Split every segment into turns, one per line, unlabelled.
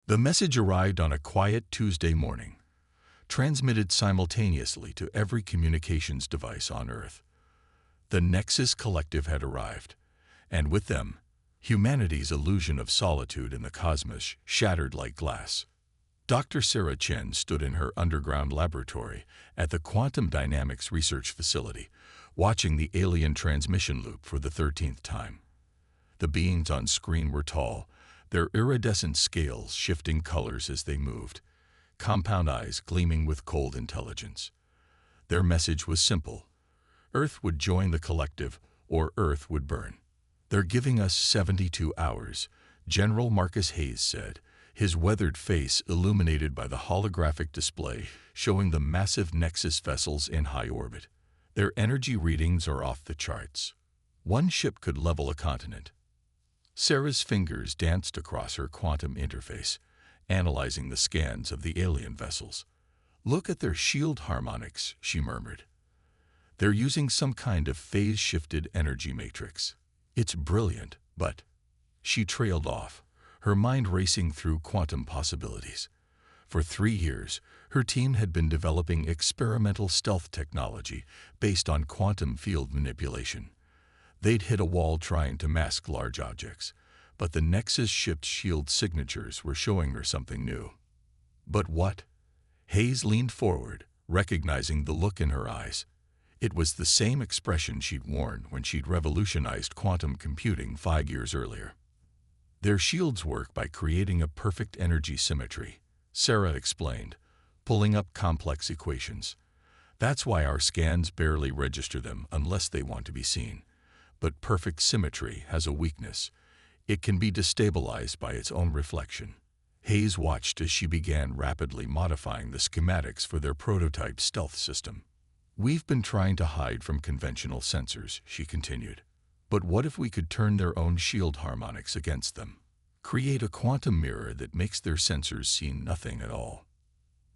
The message arrived on a quiet Tuesday morning, transmitted simultaneously to every communications device on Earth. The Nexus Collective had arrived, and with them, humanity's illusion of solitude in the cosmos shattered like glass. Dr. Sarah Chen stood in her underground laboratory at the Quantum Dynamics Research Facility, watching the alien transmission loop for the 13th time. The beings on screen were tall, their iridescent scales shifting colors as they moved, compound eyes gleaming with cold intelligence. Their message was simple: Earth would join the collective, or Earth would burn. "They're giving us 72 hours, General Marcus Hayes said, his weathered face illuminated by the holographic display showing the massive Nexus vessels in high orbit. Their energy readings are off the charts. One ship could level a continent." Sarah's fingers danced across her quantum interface, analyzing the scans of the alien vessels. "Look at their shield harmonics," she murmured. "They're using some kind of phase-shifted energy matrix. It's brilliant, but—" She trailed off, her mind racing through quantum possibilities. For 3 years, her team had been developing experimental stealth technology based on quantum field manipulation. They'd hit a wall trying to mask large objects, but the Nexus ship's shield signatures were showing her something new. "But what?" Hayes leaned forward, recognizing the look in her eyes. It was the same expression she'd worn when she'd revolutionized quantum computing 5 years earlier. "Their shields work by creating a perfect energy symmetry," Sarah explained, pulling up complex equations. "That's why our scans barely register them unless they want to be seen. But perfect symmetry has a weakness. It can be destabilized by its own reflection." Hayes watched as she began rapidly modifying the schematics for their prototype stealth system. "We've been trying to hide from conventional sensors," she continued. "But what if we could turn their own shield harmonics against them? Create a quantum mirror that makes their sensors see nothing at all?"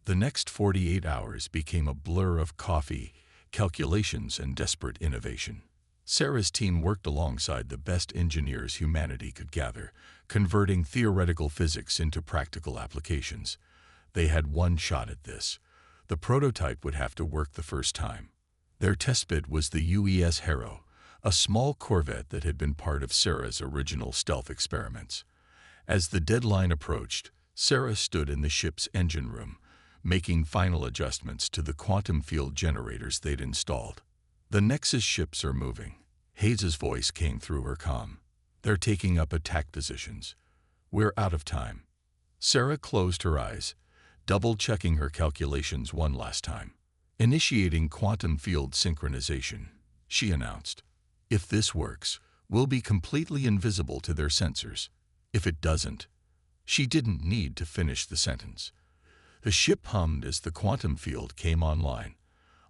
The next 48 hours became a blur of coffee, calculations, and desperate innovation. Sarah's team worked alongside the best engineers humanity could gather, converting theoretical physics into practical applications. They had one shot at this. The prototype would have to work the first time. Their testbed was the UES Harrow, a small corvette that had been part of Sarah's original stealth experiments. As the deadline approached, Sarah stood in the ship's engine room, making final adjustments to the quantum field generators they'd installed. "The Nexus ships are moving." Hayes' voice came through her comm. "They're taking up attack positions. We're out of time." Sarah closed her eyes, double-checking her calculations one last time. "Initiating quantum field synchronization," she announced. "If this works, we'll be completely invisible to their sensors. If it doesn't—" She didn't need to finish the sentence. The ship hummed as the quantum field came online.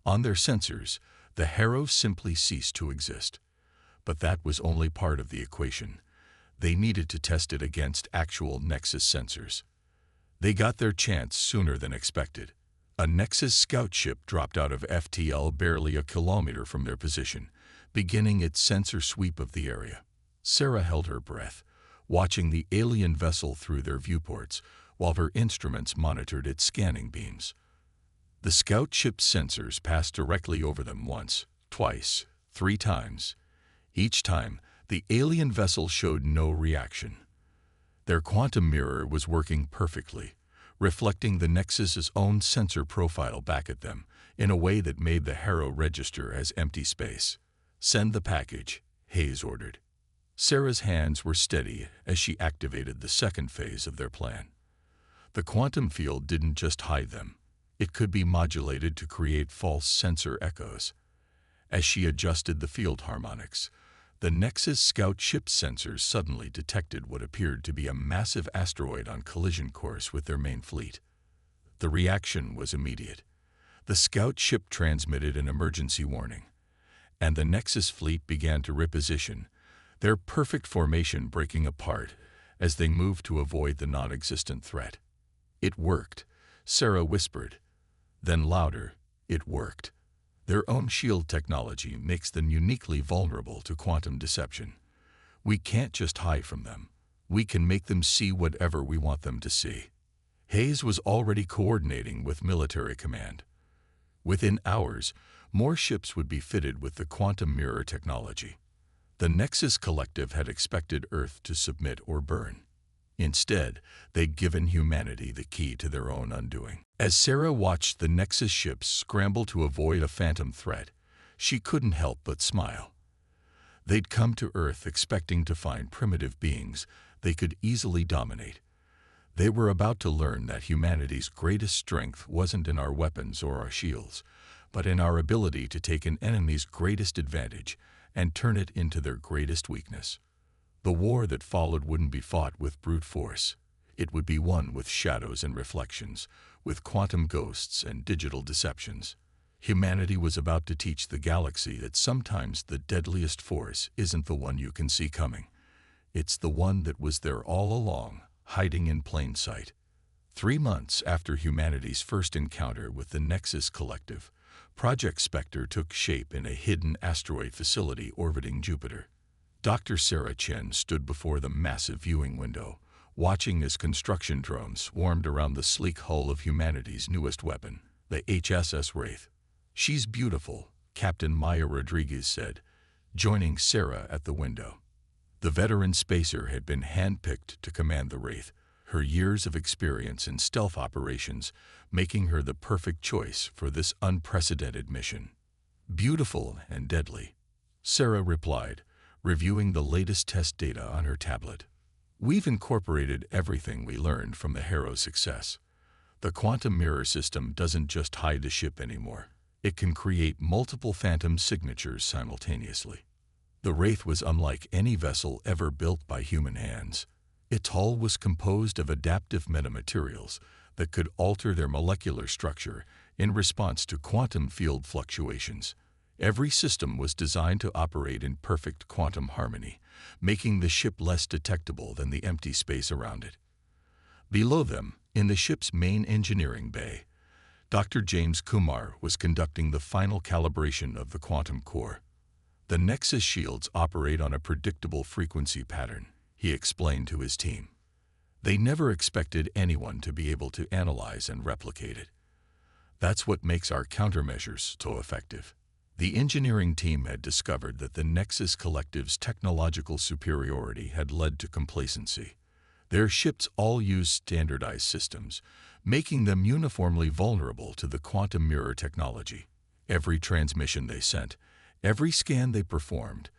On their sensors, the Harrow simply ceased to exist. But that was only part of the equation. They needed to test it against actual Nexus sensors. They got their chance sooner than expected. A Nexus scout ship dropped out of FTL barely a kilometer from their position, beginning its sensor sweep of the area. Sarah held her breath, watching the alien vessel through their viewports, while her instruments monitored its scanning beams. The scout ship's sensors passed directly over them once, twice, 3 times. Each time, the alien vessel showed no reaction. Their quantum mirror was working perfectly, reflecting the Nexus's own sensor profile back at them in a way that made the Harrow register as empty space. "Send the package," Hayes ordered. Sarah's hands were steady as she activated the second phase of their plan. The quantum field didn't just hide them. It could be modulated to create false sensor echoes. As she adjusted the field harmonics, the Nexus scout ship sensors suddenly detected what appeared to be a massive asteroid on collision course with their main fleet. The reaction was immediate. The scout ship transmitted an emergency warning, and the Nexus fleet began to reposition, their perfect formation breaking apart as they moved to avoid the non-existent threat. "It worked," Sarah whispered. Then louder, "It worked." Their own shield technology makes them uniquely vulnerable to quantum deception. We can't just hide from them. We can make them see whatever we want them to see. Hayes was already coordinating with military command. Within hours, more ships would be fitted with the quantum mirror technology. The Nexus Collective had expected Earth to submit or burn. Instead, they'd given humanity the key to their own undoing. As Sarah watched the Nexus ships scramble to avoid a phantom threat, she couldn't help but smile. They'd come to Earth expecting to find primitive beings they could easily dominate. They were about to learn that humanity's greatest strength wasn't in our weapons or our shields, but in our ability to take an enemy's greatest advantage and turn it into their greatest weakness. The war that followed wouldn't be fought with brute force. It would be won with shadows and reflections, with quantum ghosts and digital deceptions. Humanity was about to teach the galaxy that sometimes the deadliest force isn't the one you can see coming. It's the one that was there all along, hiding in plain sight. 3 months after humanity's first encounter with the Nexus Collective, Project Spectre took shape in a hidden asteroid facility orbiting Jupiter. Dr. Sarah Chen stood before the massive viewing window, watching as construction drones swarmed around the sleek hull of humanity's newest weapon, the HSS Wraith. "She's beautiful," Captain Maya Rodriguez said, joining Sarah at the window. The veteran spacer had been handpicked to command the Wraith, her years of experience in stealth operations making her the perfect choice for this unprecedented mission. "Beautiful and deadly," Sarah replied, reviewing the latest test data on her tablet. "We've incorporated everything we learned from the Harrow's success. The quantum mirror system doesn't just hide a ship anymore. It can create multiple phantom signatures simultaneously." The Wraith was unlike any vessel ever built by human hands. Its hull was composed of adaptive metamaterials that could alter their molecular structure in response to quantum field fluctuations. Every system was designed to operate in perfect quantum harmony, making the ship less detectable than the empty space around it. Below them, in the ship's main engineering bay, Dr. James Kumar was conducting the final calibration of the quantum core. "The Nexus shields operate on a predictable frequency pattern," he explained to his team. "They never expected anyone to be able to analyze and replicate it. That's what makes our countermeasures so effective." The engineering team had discovered that the Nexus Collective's technological superiority had led to complacency. Their ships all used standardized systems, making them uniformly vulnerable to the quantum mirror technology. Every transmission they sent, every scan they performed,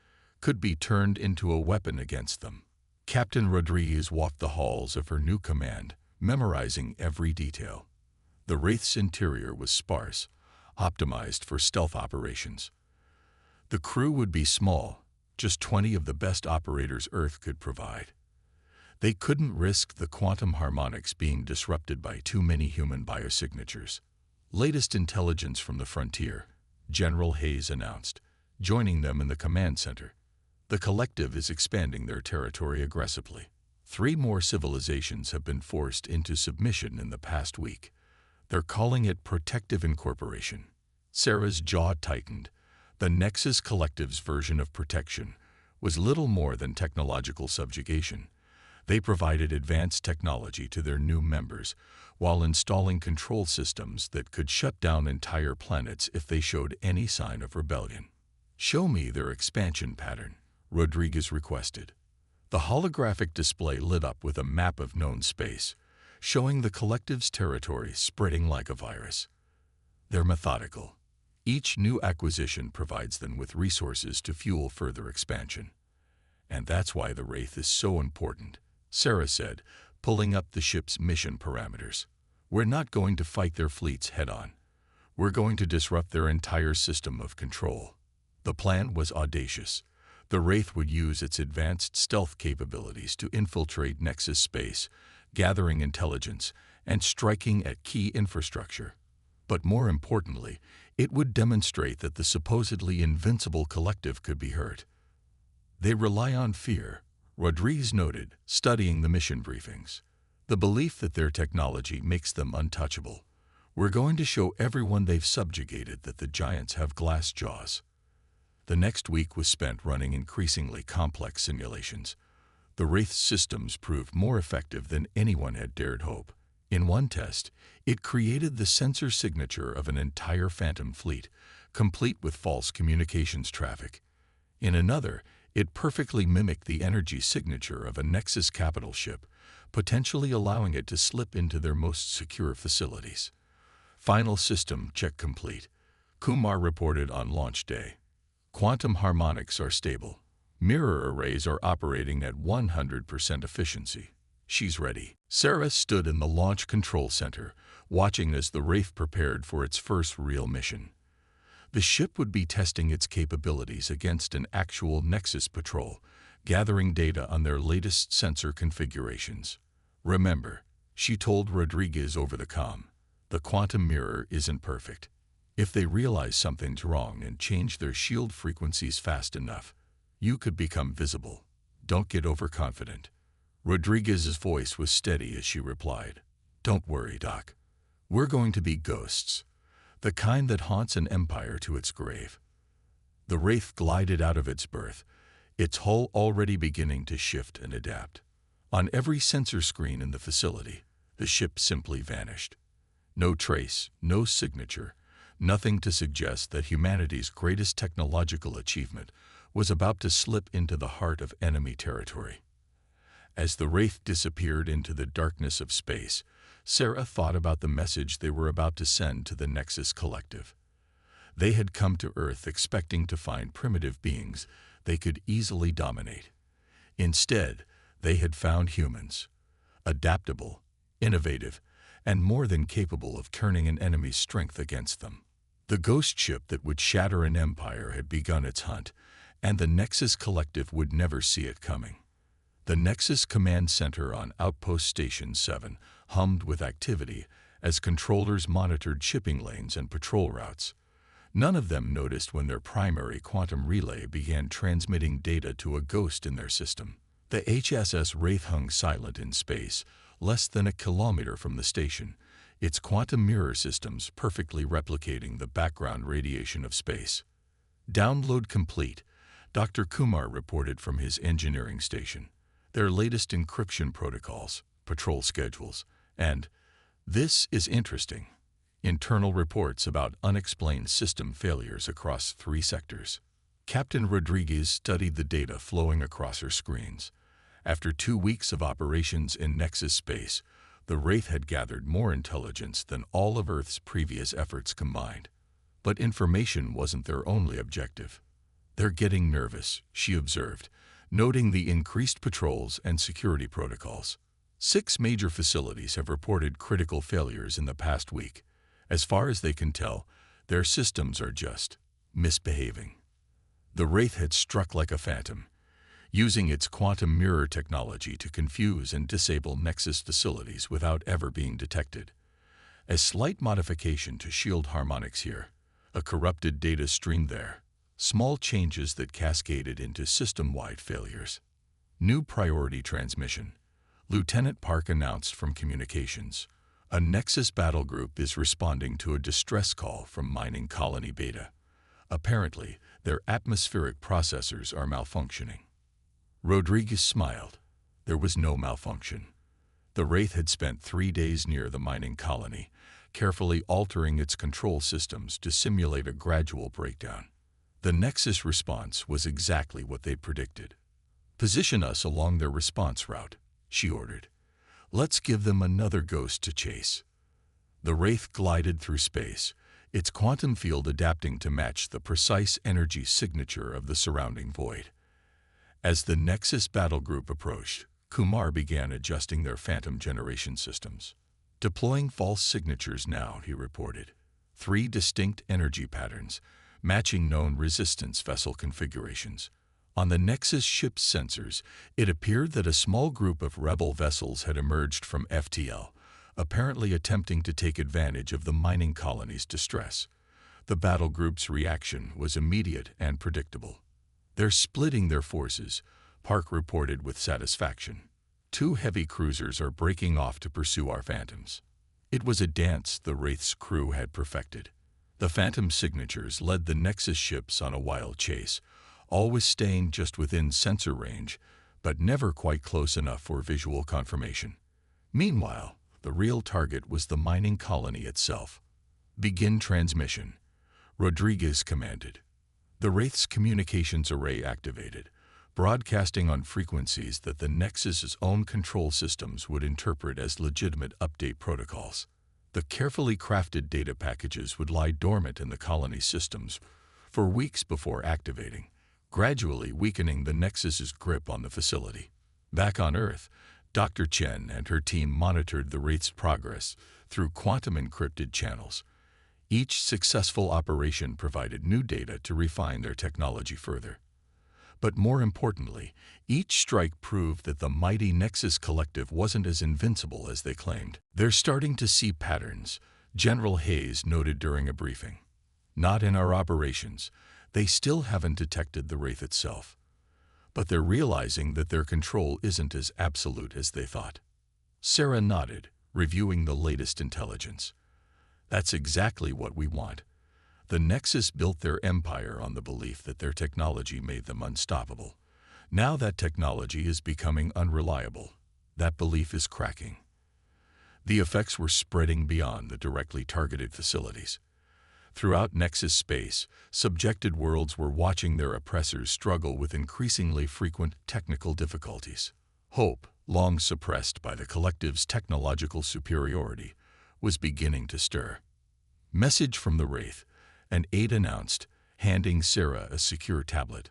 could be turned into a weapon against them. Captain Rodriguez walked the halls of her new command, memorizing every detail. The Wraith's interior was sparse, optimized for stealth operations. The crew would be small, just 20 of the best operators Earth could provide. They couldn't risk the quantum harmonics being disrupted by too many human biosignatures. "Latest intelligence from the frontier," General Hayes announced, joining them in the command center. "The Collective is expanding their territory aggressively. 3 more civilizations have been forced into submission in the past week. They're calling it protective incorporation." Sarah's jaw tightened. The Nexus Collective's version of protection was little more than technological subjugation. They provided advanced technology to their new members while installing control systems that could shut down entire planets if they showed any sign of rebellion. "Show me their expansion pattern," Rodriguez requested. The holographic display lit up with a map of known space, showing the Collective's territory spreading like a virus. "They're methodical. Each new acquisition provides them with resources to fuel further expansion. And that's why the Wraith is so important," Sarah said, pulling up the ship's mission parameters. "We're not going to fight their fleets head-on. We're going to disrupt their entire system of control." The plan was audacious. The Wraith would use its advanced stealth capabilities to infiltrate Nexus space, gathering intelligence, and striking at key infrastructure. But more importantly, it would demonstrate that the supposedly invincible Collective could be hurt. "They rely on fear," Rodriguez noted, studying the mission briefings. "The belief that their technology makes them untouchable. We're going to show everyone they've subjugated that the giants have glass jaws." The next week was spent running increasingly complex simulations. The Wraith's systems proved more effective than anyone had dared hope. In one test, it created the sensor signature of an entire Phantom fleet, complete with false communications traffic. In another, it perfectly mimicked the energy signature of a Nexus capital ship, potentially allowing it to slip into their most secure facilities. Final system check complete, Kumar reported on launch day. Quantum harmonics are stable. Mirror arrays are operating at 100% efficiency. She's ready. Sarah stood in the launch control center, watching as the Wraith prepared for its first real mission. The ship would be testing its capabilities against an actual Nexus patrol, gathering data on their latest sensor configurations. Remember, she told Rodriguez over the comm, the quantum mirror isn't perfect. If they realize something's wrong and change their shield frequencies fast enough, you could become visible. Don't get overconfident. Rodriguez's voice was steady as she replied, "Don't worry, Doc. We're going to be ghosts, the kind that haunts an empire to its grave." The Wraith glided out of its berth, its hull already beginning to shift and adapt. On every sensor screen in the facility, the ship simply vanished. No trace, no signature, nothing to suggest that humanity's greatest technological achievement was about to slip into the heart of enemy territory. As the Wraith disappeared into the darkness of space, Sarah thought about the message they were about to send to the Nexus Collective. They had come to Earth expecting to find primitive beings they could easily dominate. Instead, they had found humans, adaptable, innovative, and more than capable of turning an enemy's strength against them. The ghost ship that would shatter an empire had begun its hunt, and the Nexus Collective would never see it coming. The Nexus Command Center on Outpost Station 7 hummed with activity as controllers monitored shipping lanes and patrol routes. None of them noticed when their primary quantum relay began transmitting data to a ghost in their system. The HSS Wraith hung silent in space, less than a kilometer from the station, its quantum mirror systems perfectly replicating the background radiation of space. "Download complete," Dr. Kumar reported from his engineering station. Their latest encryption protocols, patrol schedules, and, this is interesting, internal reports about unexplained system failures across 3 sectors. Captain Rodriguez studied the data flowing across her screens. After 2 weeks of operations in Nexus space, the Wraith had gathered more intelligence than all of Earth's previous efforts combined. But information wasn't their only objective. "They're getting nervous," she observed, noting the increased patrols and security protocols. 6 major facilities have reported critical failures in the past week. As far as they can tell, their systems are just misbehaving. The Wraith had struck like a phantom, using its quantum mirror technology to confuse and disable Nexus facilities without ever being detected. A slight modification to shield harmonics here, a corrupted data stream there, small changes that cascaded into system-wide failures. New priority transmission. Lieutenant Park announced from communications. A Nexus battle group is responding to a distress call from mining colony Beta. Apparently, their atmospheric processors are malfunctioning. Rodriguez smiled. There was no malfunction. The Wraith had spent 3 days near the mining colony, carefully altering its control systems to simulate a gradual breakdown. The Nexus response was exactly what they'd predicted. "Position us along their response route," she ordered. "Let's give them another ghost to chase." The Wraith glided through space, its quantum field adapting to match the precise energy signature of the surrounding void. As the Nexus battle group approached, Kumar began adjusting their Phantom generation systems. "Deploying false signatures now," he reported. 3 distinct energy patterns, matching known resistance vessel configurations. On the Nexus ship's sensors, it appeared that a small group of rebel vessels had emerged from FTL, apparently attempting to take advantage of the mining colony's distress. The battle group's reaction was immediate and predictable. "They're splitting their forces," Park reported with satisfaction. 2 heavy cruisers are breaking off to pursue our Phantoms." It was a dance the Wraith's crew had perfected. The Phantom signatures led the Nexus ships on a wild chase, always staying just within sensor range, but never quite close enough for visual confirmation. Meanwhile, the real target was the mining colony itself. "Begin transmission," Rodriguez commanded. The Wraith's communications array activated, broadcasting on frequencies that the Nexus's own control systems would interpret as legitimate update protocols. The carefully crafted data packages would lie dormant in the colony's systems for weeks before activating, gradually weakening the Nexus's grip on the facility. Back on Earth, Dr. Chen and her team monitored the Wraith's progress through quantum-encrypted channels. Each successful operation provided new data to refine their technology further. But more importantly, each strike proved that the mighty Nexus Collective wasn't as invincible as they claimed. "They're starting to see patterns," General Hayes noted during a briefing. "Not in our operations. They still haven't detected the Wraith itself. But they're realizing that their control isn't as absolute as they thought." Sarah nodded, reviewing the latest intelligence. "That's exactly what we want. The Nexus built their empire on the belief that their technology made them unstoppable. Now that technology is becoming unreliable. That belief is cracking." The effects were spreading beyond the directly targeted facilities. Throughout Nexus space, subjected worlds were watching their oppressors struggle with increasingly frequent technical difficulties. Hope, long suppressed by the Collective's technological superiority, was beginning to stir. "Message from the Wraith," an aide announced, handing Sarah a secure tablet.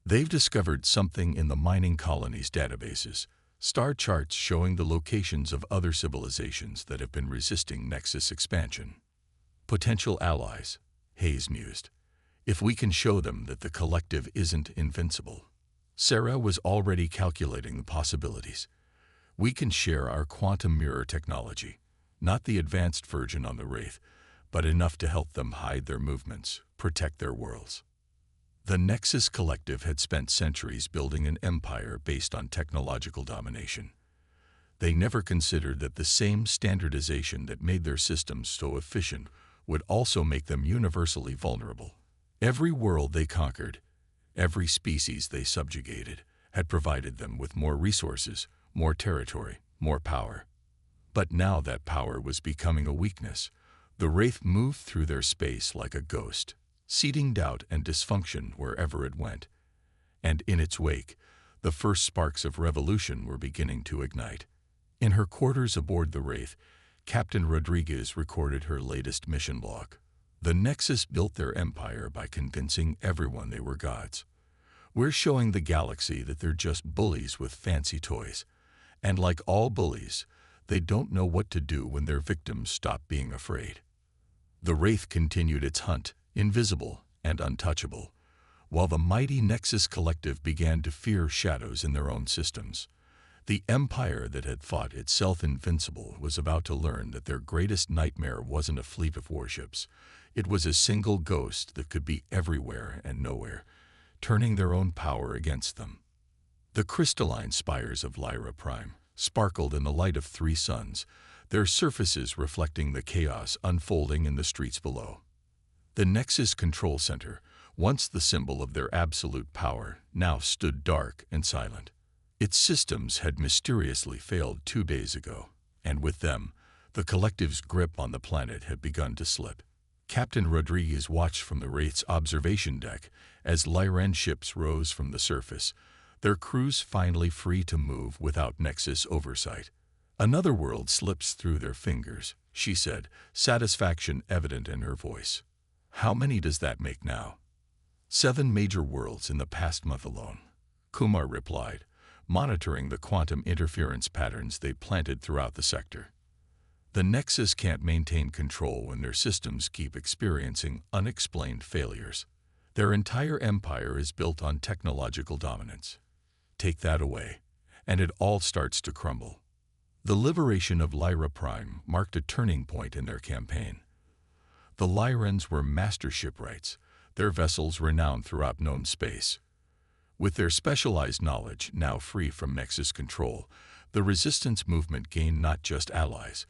"They've discovered something in the mining colony's databases, star charts showing the locations of other civilizations that have been resisting Nexus expansion. Potential allies," Hayes mused, "if we can show them that the Collective isn't invincible." Sarah was already calculating the possibilities. "We can share our quantum mirror technology, not the advanced version on the Wraith, but enough to help them hide their movements, protect their worlds." The Nexus Collective had spent centuries building an empire based on technological domination. They never considered that the same standardization that made their systems so efficient would also make them universally vulnerable. Every world they conquered, every species they subjugated, had provided them with more resources, more territory, more power. But now that power was becoming a weakness. The Wraith moved through their space like a ghost, seeding doubt and dysfunction wherever it went. And in its wake, the first sparks of revolution were beginning to ignite. In her quarters aboard the Wraith, Captain Rodriguez recorded her latest mission log. "The Nexus built their empire by convincing everyone they were gods. We're showing the galaxy that they're just bullies with fancy toys. And like all bullies, they don't know what to do when their victims stop being afraid." The Wraith continued its hunt, invisible and untouchable, while the mighty Nexus Collective began to fear shadows in their own systems. The empire that had thought itself invincible was about to learn that their greatest nightmare wasn't a fleet of warships. It was a single ghost that could be everywhere and nowhere, turning their own power against them. The crystalline spires of Lyra Prime sparkled in the light of 3 suns, their surfaces reflecting the chaos unfolding in the streets below. The Nexus Control Center, once the symbol of their absolute power, now stood dark and silent. Its systems had mysteriously failed 2 days ago, and with them, the Collective's grip on the planet had begun to slip. Captain Rodriguez watched from the Wraith's observation deck as Lyran ships rose from the surface, their crews finally free to move without Nexus oversight. "Another world slips through their fingers," she said, satisfaction evident in her voice. "How many does that make now?" 7 major worlds in the past month alone," Kumar replied, monitoring the quantum interference patterns they planted throughout the sector. "The Nexus can't maintain control when their systems keep experiencing unexplained failures. Their entire empire is built on technological dominance. Take that away, and it all starts to crumble." The liberation of Lyra Prime marked a turning point in their campaign. The Lyrans were master shipwrights, their vessels renowned throughout known space. With their specialized knowledge now free from Nexus control, the resistance movement gained not just allies,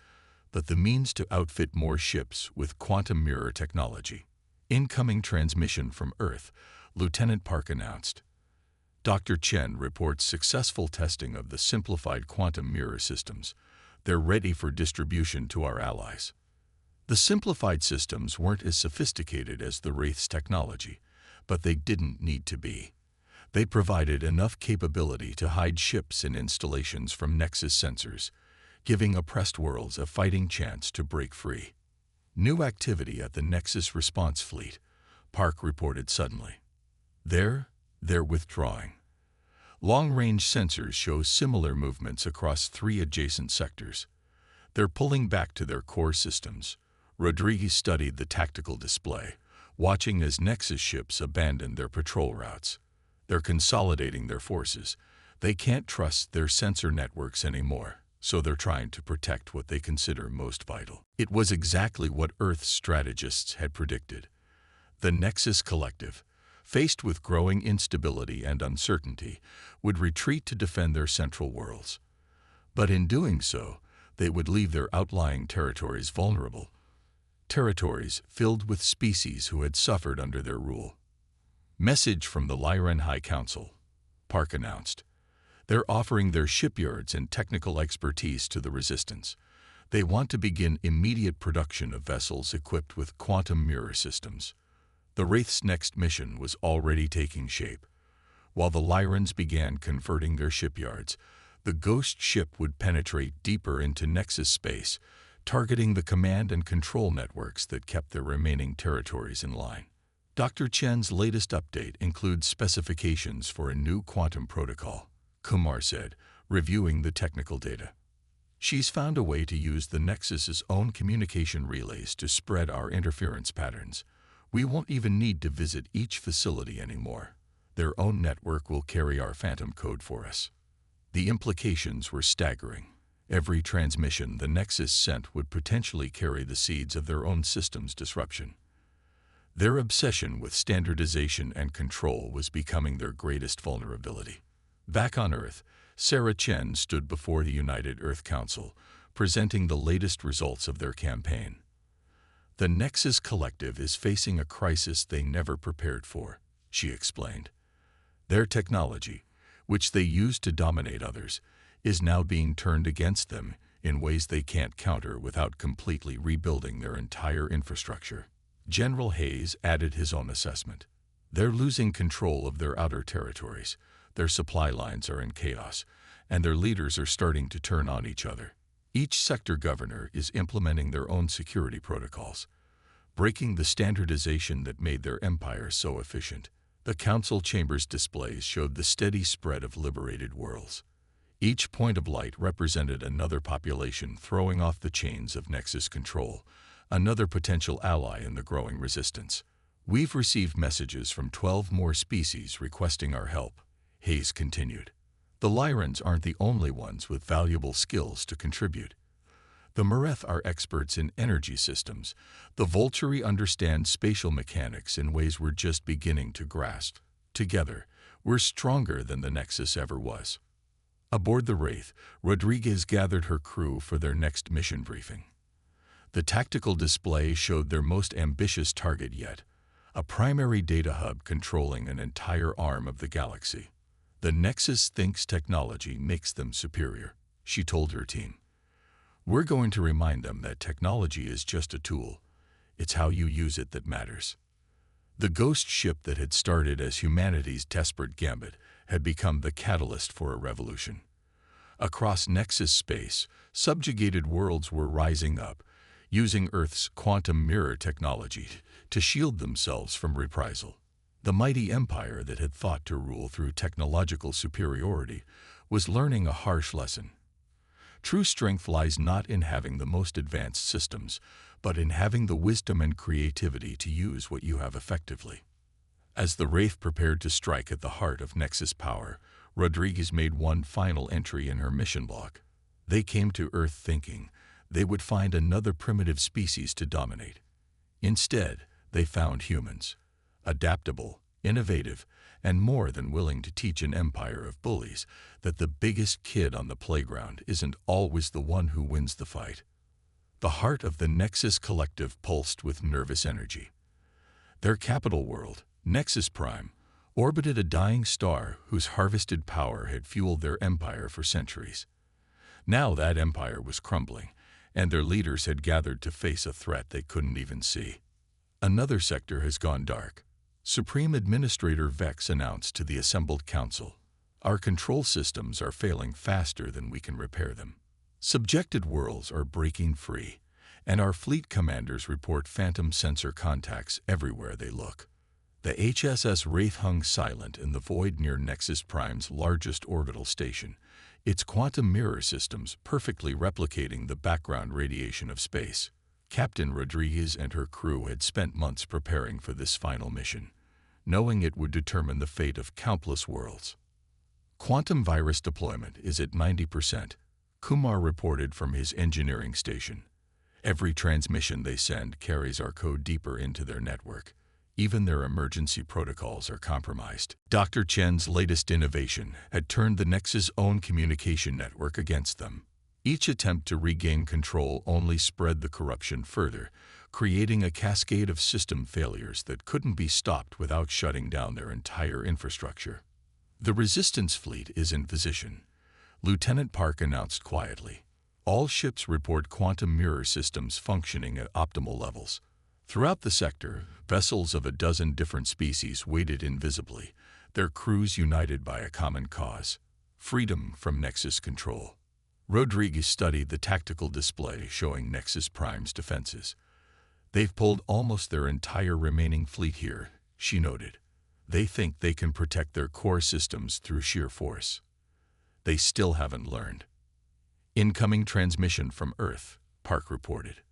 but the means to outfit more ships with quantum mirror technology. "Incoming transmission from Earth," Lieutenant Park announced. "Dr. Chen reports successful testing of the simplified quantum mirror systems. They're ready for distribution to our allies. The simplified systems weren't as sophisticated as the Wraith's technology, but they didn't need to be. They provided enough capability to hide ships and installations from Nexus sensors, giving oppressed worlds a fighting chance to break free. New activity at the Nexus response fleet, Park reported suddenly. They're withdrawing. Long-range sensors show similar movements across 3 adjacent sectors. They're pulling back to their core systems. Rodriguez studied the tactical display, watching as Nexus ships abandon their patrol routes. They're consolidating their forces. They can't trust their sensor networks anymore, so they're trying to protect what they consider most vital. It was exactly what Earth's strategists had predicted. The Nexus Collective, faced with growing instability and uncertainty, would retreat to defend their central worlds. But in doing so, they would leave their outlying territories vulnerable. Territories filled with species who had suffered under their rule. Message from the Lyran High Council, Park announced. They're offering their shipyards and technical expertise to the Resistance. They want to begin immediate production of vessels equipped with quantum mirror systems. The Wraith's next mission was already taking shape. While the Lyrans began converting their shipyards, the Ghost ship would penetrate deeper into Nexus space, targeting the command and control networks that kept their remaining territories in line. Dr. Chen's latest update includes specifications for a new quantum protocol, Kumar said, reviewing the technical data. She's found a way to use the Nexus's own communication relays to spread our interference patterns. We won't even need to visit each facility anymore. Their own network will carry our phantom code for us. The implications were staggering. Every transmission the Nexus sent would potentially carry the seeds of their own system's disruption. Their obsession with standardization and control was becoming their greatest vulnerability. Back on Earth, Sarah Chen stood before the United Earth Council, presenting the latest results of their campaign. The Nexus Collective is facing a crisis they never prepared for, she explained. Their technology, which they used to dominate others, is now being turned against them in ways they can't counter without completely rebuilding their entire infrastructure. General Hayes added his own assessment. They're losing control of their outer territories, their supply lines are in chaos, and their leaders are starting to turn on each other. Each sector governor is implementing their own security protocols, breaking the standardization that made their empire so efficient. The council chamber's displays showed the steady spread of liberated worlds. Each point of light represented another population throwing off the chains of Nexus control, another potential ally in the growing resistance. We've received messages from 12 more species requesting our help, Hayes continued. The Lyrans aren't the only ones with valuable skills to contribute. The Mareth are experts in energy systems. The Volturi understand spatial mechanics in ways we're just beginning to grasp. Together, we're stronger than the Nexus ever was. Aboard the Wraith, Rodriguez gathered her crew for their next mission briefing. The tactical display showed their most ambitious target yet, a primary data hub controlling an entire arm of the galaxy. The Nexus thinks technology makes them superior, she told her team. We're going to remind them that technology is just a tool. It's how you use it that matters. The Ghost ship that had started as humanity's desperate gambit had become the catalyst for a revolution. Across Nexus space, subjugated worlds were rising up, using Earth's quantum mirror technology to shield themselves from reprisal. The mighty empire that had thought to rule through technological superiority was learning a harsh lesson. True strength lies not in having the most advanced systems, but in having the wisdom and creativity to use what you have effectively. As the Wraith prepared to strike at the heart of Nexus power, Rodriguez made one final entry in her mission log. They came to Earth thinking they would find another primitive species to dominate. Instead, they found humans, adaptable, innovative, and more than willing to teach an empire of bullies that the biggest kid on the playground isn't always the one who wins the fight. The heart of the Nexus Collective pulsed with nervous energy. Their capital world, Nexus Prime, orbited a dying star whose harvested power had fueled their empire for centuries. Now that empire was crumbling, and their leaders had gathered to face a threat they couldn't even see. Another sector has gone dark. Supreme Administrator Vex announced to the assembled council, "Our control systems are failing faster than we can repair them. Subjected worlds are breaking free, and our fleet commanders report phantom sensor contacts everywhere they look." The HSS Wraith hung silent in the void near Nexus Prime's largest orbital station, its quantum mirror systems perfectly replicating the background radiation of space. Captain Rodriguez and her crew had spent months preparing for this final mission, knowing it would determine the fate of countless worlds. Quantum virus deployment is at 90%, Kumar reported from his engineering station. Every transmission they send carries our code deeper into their network. Even their emergency protocols are compromised. Dr. Chen's latest innovation had turned the Nexus' own communication network against them. Each attempt to regain control only spread the corruption further, creating a cascade of system failures that couldn't be stopped without shutting down their entire infrastructure. "The Resistance fleet is in position," Lieutenant Park announced quietly. "All ships report quantum mirror systems functioning at optimal levels." Throughout the sector, vessels of a dozen different species waited invisibly, their crews united by a common cause: freedom from Nexus control. Rodriguez studied the tactical display showing Nexus Prime's defenses. "They've pulled almost their entire remaining fleet here," she noted. "They think they can protect their core systems through sheer force. They still haven't learned." "Incoming transmission from Earth," Park reported.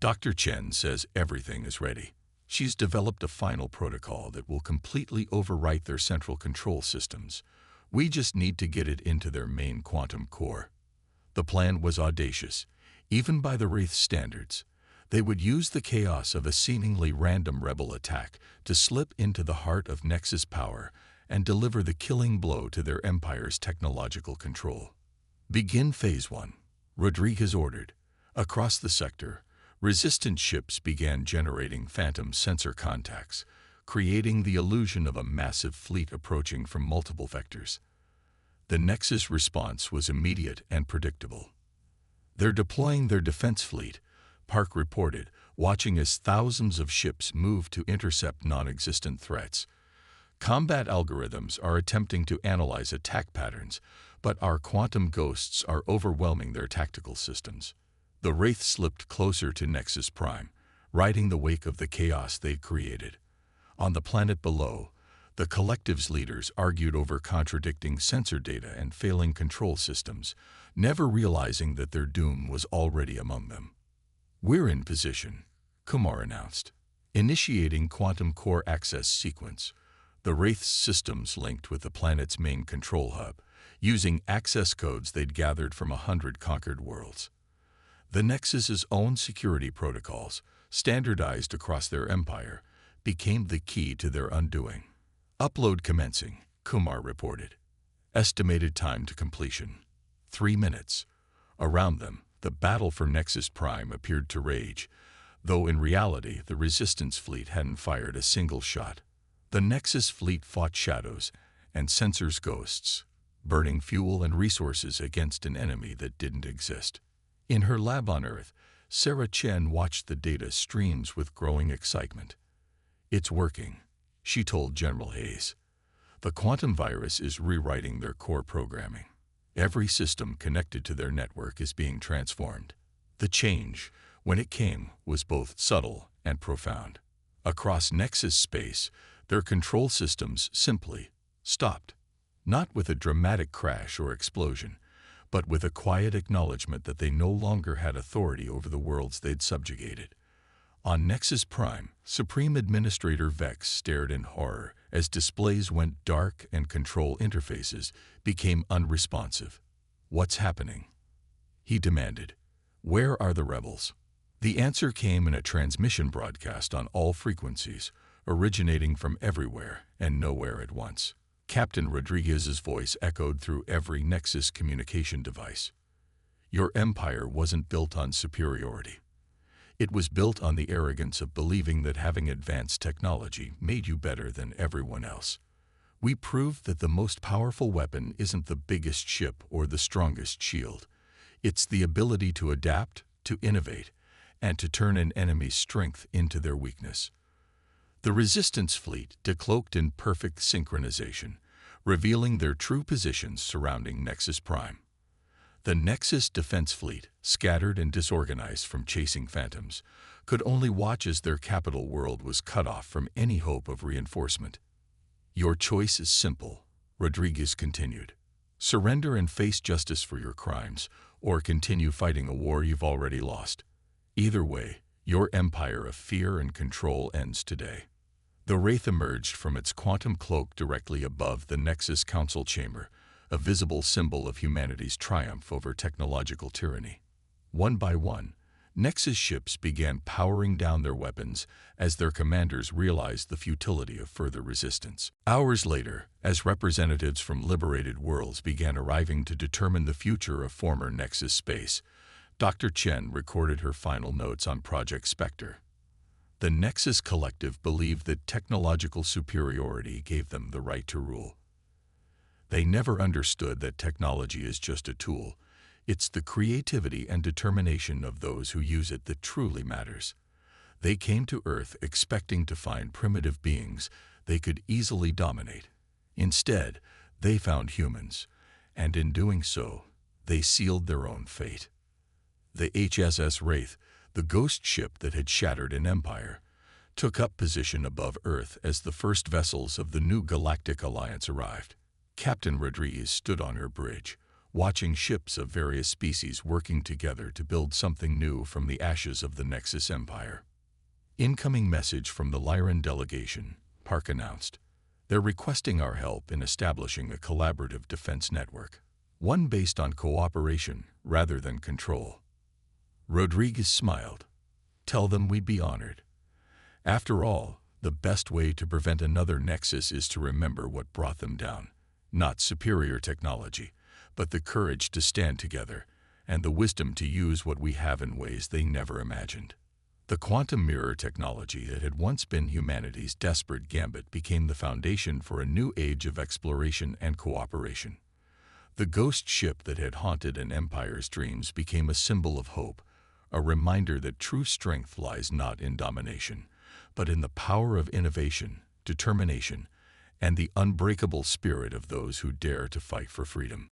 "Dr. Chen says everything is ready. She's developed a final protocol that will completely overwrite their central control systems. We just need to get it into their main quantum core." The plan was audacious, even by the Wraith standards. They would use the chaos of a seemingly random rebel attack to slip into the heart of Nexus power and deliver the killing blow to their empire's technological control. "Begin Phase 1, Rodriguez ordered. Across the sector, resistant ships began generating phantom sensor contacts, creating the illusion of a massive fleet approaching from multiple vectors. The Nexus response was immediate and predictable. "They're deploying their defense fleet," Park reported, watching as thousands of ships moved to intercept non-existent threats. "Combat algorithms are attempting to analyze attack patterns, but our quantum ghosts are overwhelming their tactical systems." The Wraith slipped closer to Nexus Prime, riding the wake of the chaos they'd created. On the planet below, the collective's leaders argued over contradicting sensor data and failing control systems, never realizing that their doom was already among them. "We're in position," Kumar announced. Initiating quantum core access sequence, the Wraith's systems linked with the planet's main control hub, using access codes they'd gathered from 100 conquered worlds. The Nexus's own security protocols, standardized across their empire, became the key to their undoing. "Upload commencing," Kumar reported. Estimated time to completion: 3 minutes. Around them, the battle for Nexus Prime appeared to rage, though in reality the Resistance fleet hadn't fired a single shot. The Nexus fleet fought shadows and sensors ghosts, burning fuel and resources against an enemy that didn't exist. In her lab on Earth, Sarah Chen watched the data streams with growing excitement. "It's working," she told General Hayes. "The quantum virus is rewriting their core programming. Every system connected to their network is being transformed." The change, when it came, was both subtle and profound. Across Nexus space, their control systems simply stopped. Not with a dramatic crash or explosion, but with a quiet acknowledgement that they no longer had authority over the worlds they'd subjugated. On Nexus Prime, Supreme Administrator Vex stared in horror as displays went dark and control interfaces became unresponsive. "What's happening?" he demanded. "Where are the rebels?" The answer came in a transmission broadcast on all frequencies, originating from everywhere and nowhere at once. Captain Rodriguez's voice echoed through every Nexus communication device. "Your empire wasn't built on superiority. It was built on the arrogance of believing that having advanced technology made you better than everyone else. We proved that the most powerful weapon isn't the biggest ship or the strongest shield. It's the ability to adapt, to innovate, and to turn an enemy's strength into their weakness. The Resistance fleet decloaked in perfect synchronization, revealing their true positions surrounding Nexus Prime. The Nexus Defense Fleet, scattered and disorganized from chasing phantoms, could only watch as their capital world was cut off from any hope of reinforcement. "Your choice is simple," Rodriguez continued. "Surrender and face justice for your crimes, or continue fighting a war you've already lost. Either way, your empire of fear and control ends today." The Wraith emerged from its quantum cloak directly above the Nexus Council chamber, a visible symbol of humanity's triumph over technological tyranny. One by one, Nexus ships began powering down their weapons as their commanders realized the futility of further resistance. Hours later, as representatives from liberated worlds began arriving to determine the future of former Nexus space, Dr. Chen recorded her final notes on Project Spectre. The Nexus Collective believed that technological superiority gave them the right to rule. They never understood that technology is just a tool. It's the creativity and determination of those who use it that truly matters. They came to Earth expecting to find primitive beings they could easily dominate. Instead, they found humans, and in doing so, they sealed their own fate. The HSS Wraith, the ghost ship that had shattered an empire, took up position above Earth as the first vessels of the new Galactic Alliance arrived. Captain Rodriguez stood on her bridge, watching ships of various species working together to build something new from the ashes of the Nexus Empire. "Incoming message from the Lyran delegation," Park announced. "They're requesting our help in establishing a collaborative defense network, one based on cooperation rather than control." Rodriguez smiled. "Tell them we'd be honored. After all, the best way to prevent another Nexus is to remember what brought them down. Not superior technology, but the courage to stand together and the wisdom to use what we have in ways they never imagined." The quantum mirror technology that had once been humanity's desperate gambit became the foundation for a new age of exploration and cooperation. The ghost ship that had haunted an empire's dreams became a symbol of hope, a reminder that true strength lies not in domination, but in the power of innovation, determination, and the unbreakable spirit of those who dare to fight for freedom.